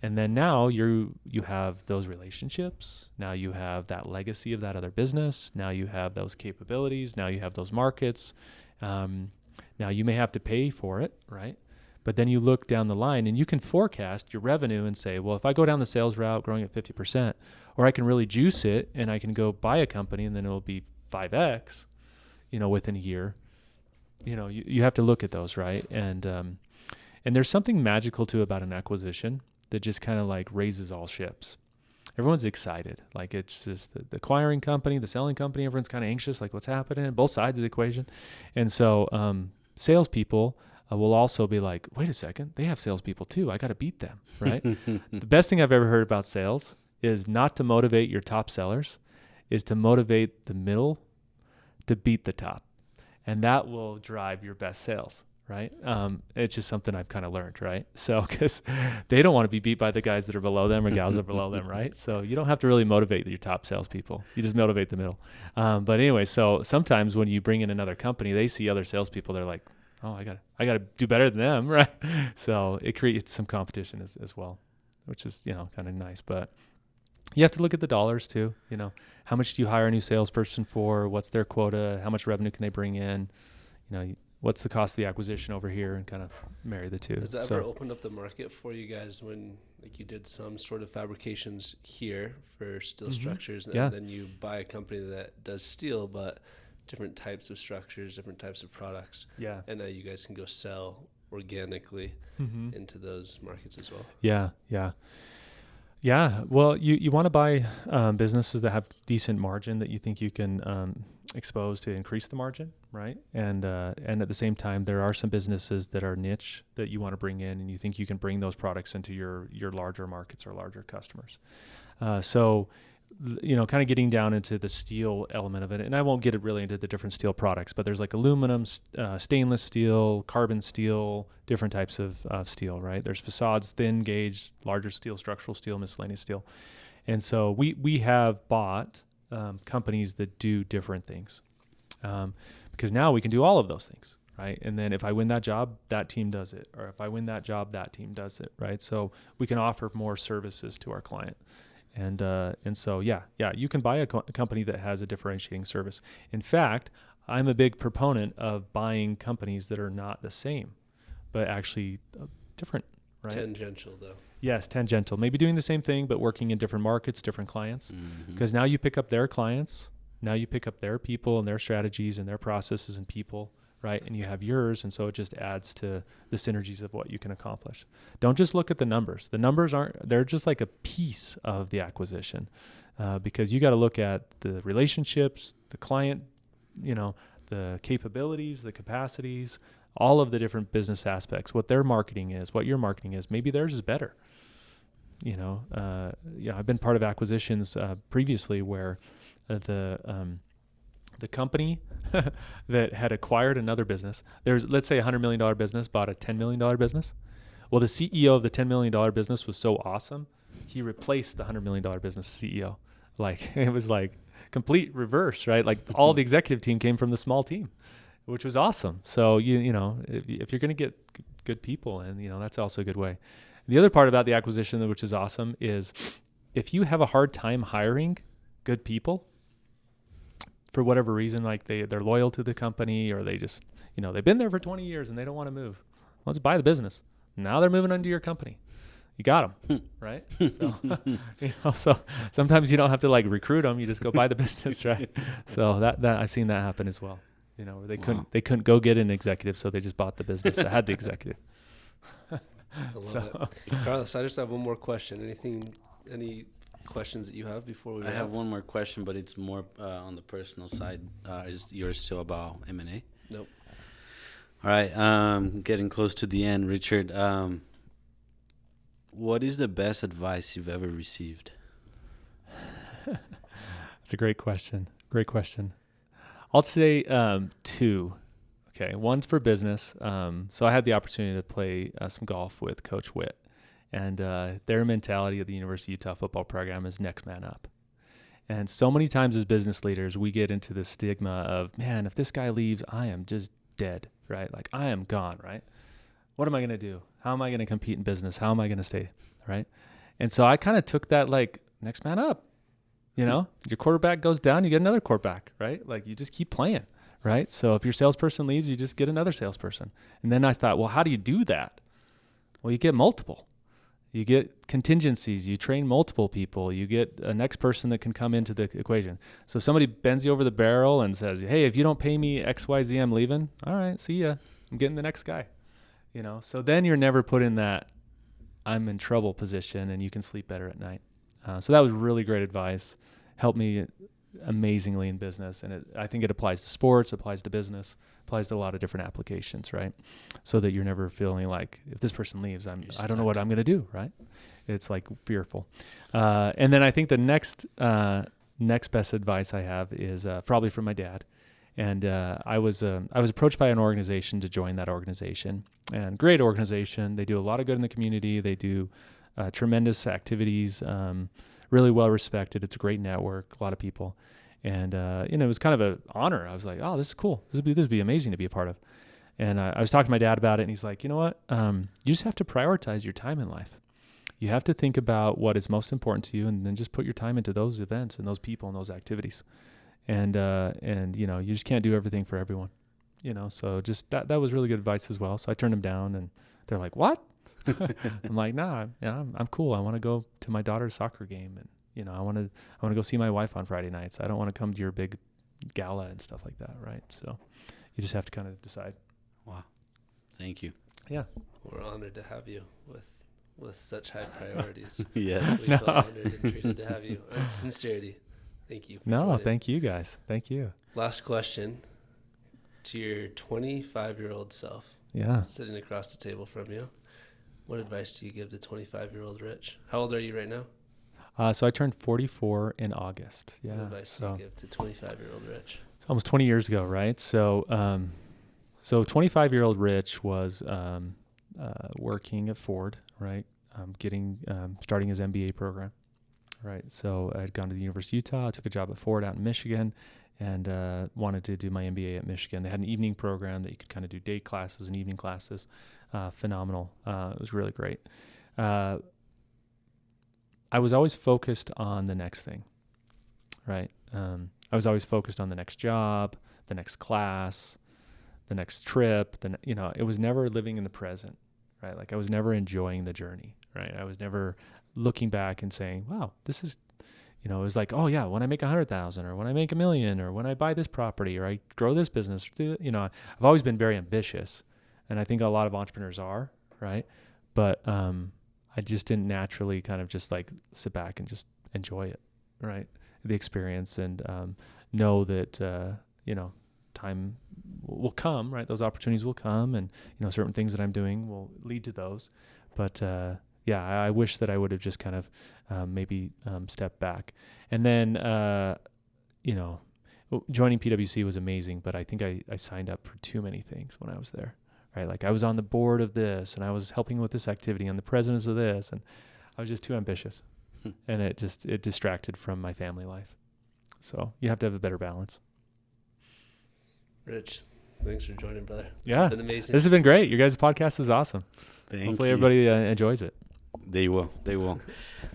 C: And then now you have those relationships. Now you have that legacy of that other business. Now you have those capabilities. Now you have those markets. Now you may have to pay for it, right? But then you look down the line and you can forecast your revenue and say, well, if I go down the sales route growing at 50%, or I can really juice it and I can go buy a company and then it'll be 5x, within a year. You have to look at those, right? And there's something magical too about an acquisition that just kind of like raises all ships. Everyone's excited. Like it's just the acquiring company, the selling company, everyone's kind of anxious, like what's happening, both sides of the equation. And so salespeople will also be like, wait a second, they have salespeople too. I got to beat them, right? The best thing I've ever heard about sales is not to motivate your top sellers, is to motivate the middle to beat the top. And that will drive your best sales, right? It's just something I've kind of learned, right? So, because they don't want to be beat by the guys that are below them or gals that are below them, right? So you don't have to really motivate your top salespeople. You just motivate the middle. But anyway, so sometimes when you bring in another company, they see other salespeople, they're like, oh, I gotta do better than them, right? So it creates some competition as well, which is, kind of nice. But you have to look at the dollars too. How much do you hire a new salesperson for? What's their quota? How much revenue can they bring in? What's the cost of the acquisition over here, and kind of marry the two.
A: Has that ever opened up the market for you guys when you did some sort of fabrications here for steel structures, and then you buy a company that does steel, but different types of structures, different types of products.
C: Yeah.
A: And now you guys can go sell organically into those markets as well.
C: Yeah. Yeah. Yeah. Well, you want to buy businesses that have decent margin that you think you can expose to increase the margin, right? And at the same time, there are some businesses that are niche that you want to bring in, and you think you can bring those products into your larger markets or larger customers. So kind of getting down into the steel element of it, and I won't get it really into the different steel products, but there's like aluminum, stainless steel, carbon steel, different types of steel, right? There's facades, thin gauge, larger steel, structural steel, miscellaneous steel. And so we have bought companies that do different things because now we can do all of those things, right? And then if I win that job, that team does it. Or if I win that job, that team does it, right? So we can offer more services to our client. And so, you can buy a company that has a differentiating service. In fact, I'm a big proponent of buying companies that are not the same, but actually different, right?
A: Tangential, though.
C: Yes, tangential. Maybe doing the same thing, but working in different markets, different clients. Because now you pick up their clients. Now you pick up their people and their strategies and their processes and people, right? And you have yours, and so it just adds to the synergies of what you can accomplish. Don't just look at the numbers. The numbers they're just like a piece of the acquisition, because you got to look at the relationships, the client, the capabilities, the capacities, all of the different business aspects, what their marketing is, what your marketing is. Maybe theirs is better. I've been part of acquisitions previously where the company that had acquired another business, let's say $100 million business bought a $10 million business. Well, the CEO of the $10 million business was so awesome, he replaced the $100 million business CEO. Like, it was like complete reverse, right? Like all the executive team came from the small team, which was awesome. So, if you're going to get good people, and, that's also a good way. The other part about the acquisition, which is awesome, is if you have a hard time hiring good people for whatever reason, like they're loyal to the company, or they just, they've been there for 20 years and they don't want to move. Well, let's buy the business. Now they're moving under your company. You got them, right? So, so sometimes you don't have to like recruit them. You just go buy the business, right? So that I've seen that happen as well. Where they couldn't go get an executive, so they just bought the business that had the executive.
A: I love it. Carlos, I just have one more question. Any questions that you have before we wrap?
B: I have one more question, but it's more on the personal side. Is yours still about M&A?
A: Nope.
B: All right. Getting close to the end, Richard. What is the best advice you've ever received?
C: That's a great question. Great question. I'll say two. Okay, one's for business. So I had the opportunity to play some golf with Coach Witt, and their mentality of the University of Utah football program is next man up. And so many times as business leaders, we get into the stigma of, man, if this guy leaves, I am just dead, right? Like I am gone, right? What am I going to do? How am I going to compete in business? How am I going to stay, right? And so I kind of took that like next man up. Your quarterback goes down, you get another quarterback, right? Like you just keep playing. Right. So if your salesperson leaves, you just get another salesperson. And then I thought, well, how do you do that? Well, you get multiple. You get contingencies. You train multiple people. You get a next person that can come into the equation. So if somebody bends you over the barrel and says, hey, if you don't pay me XYZ, I'm leaving. All right, see ya. I'm getting the next guy. So then you're never put in that I'm in trouble position, and you can sleep better at night. So that was really great advice. Helped me amazingly in business, and I think it applies to sports, applies to business, applies to a lot of different applications, right? So that you're never feeling like if this person leaves, I don't know what I'm going to do, right? It's like fearful. And then I think the next best advice I have is probably from my dad. And I was approached by an organization to join that organization, and great organization. They do a lot of good in the community. They do tremendous activities. Really well respected. It's a great network, a lot of people. And, it was kind of an honor. I was like, oh, this is cool. This would be amazing to be a part of. And I was talking to my dad about it, and he's like, you know what? You just have to prioritize your time in life. You have to think about what is most important to you, and then just put your time into those events and those people and those activities. And you just can't do everything for everyone, so just that was really good advice as well. So I turned them down, and they're like, what? I'm like, nah, I'm cool. I want to go to my daughter's soccer game, and I want to go see my wife on Friday nights. I don't want to come to your big gala and stuff like that, right? So you just have to kind of decide.
B: Wow, thank you.
C: Yeah,
A: we're honored to have you with such high priorities.
B: Yes,
A: we feel honored and treated to have you. Sincerity, thank you.
C: Thank you guys. Thank you.
A: Last question to your 25-year-old self.
C: Yeah,
A: sitting across the table from you. What advice do you give to 25-year-old Rich? How old are you right now?
C: So I turned 44 in August. Yeah.
A: What advice do you give to 25-year-old Rich?
C: It's almost 20 years ago, right? So 25-year-old Rich was working at Ford, right? Starting his MBA program, right? So I had gone to the University of Utah. I took a job at Ford out in Michigan, and wanted to do my MBA at Michigan. They had an evening program that you could kind of do day classes and evening classes. Phenomenal. It was really great. I was always focused on the next thing, right? I was always focused on the next job, the next class, the next trip. It was never living in the present, right? Like I was never enjoying the journey, right? I was never looking back and saying, wow, this is, you know, it was like, oh yeah, when I make 100,000 or when I make 1 million or when I buy this property or I grow this business, you know, I've always been very ambitious, and I think a lot of entrepreneurs are, right? But I just didn't naturally kind of just like sit back and just enjoy it, right? The experience, and know that, you know, time will come, right? Those opportunities will come, and, you know, certain things that I'm doing will lead to those. But yeah, I wish that I would have just kind of maybe stepped back. And then, you know, joining PwC was amazing, but I think I signed up for too many things when I was there, right? Like I was on the board of this, and I was helping with this activity, and the presidents of this, and I was just too ambitious. And it distracted from my family life. So you have to have a better balance.
A: Rich, thanks for joining, brother.
C: Yeah.
A: It's been amazing.
C: This has been great. Your guys' podcast is awesome. Hopefully everybody enjoys it.
B: They will.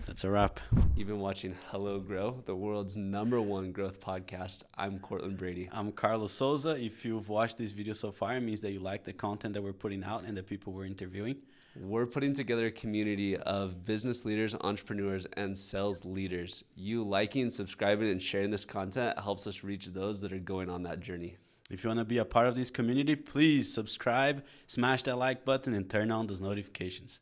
B: That's a wrap.
A: You've been watching Hello Grow, the world's #1 growth podcast. I'm Cortland Brady.
B: I'm Carlos Souza. If you've watched this video so far, it means that you like the content that we're putting out and the people we're interviewing.
A: We're putting together a community of business leaders, entrepreneurs, and sales leaders. You liking, subscribing, and sharing this content helps us reach those that are going on that journey.
B: If you want to be a part of this community, please subscribe, smash that like button, and turn on those notifications.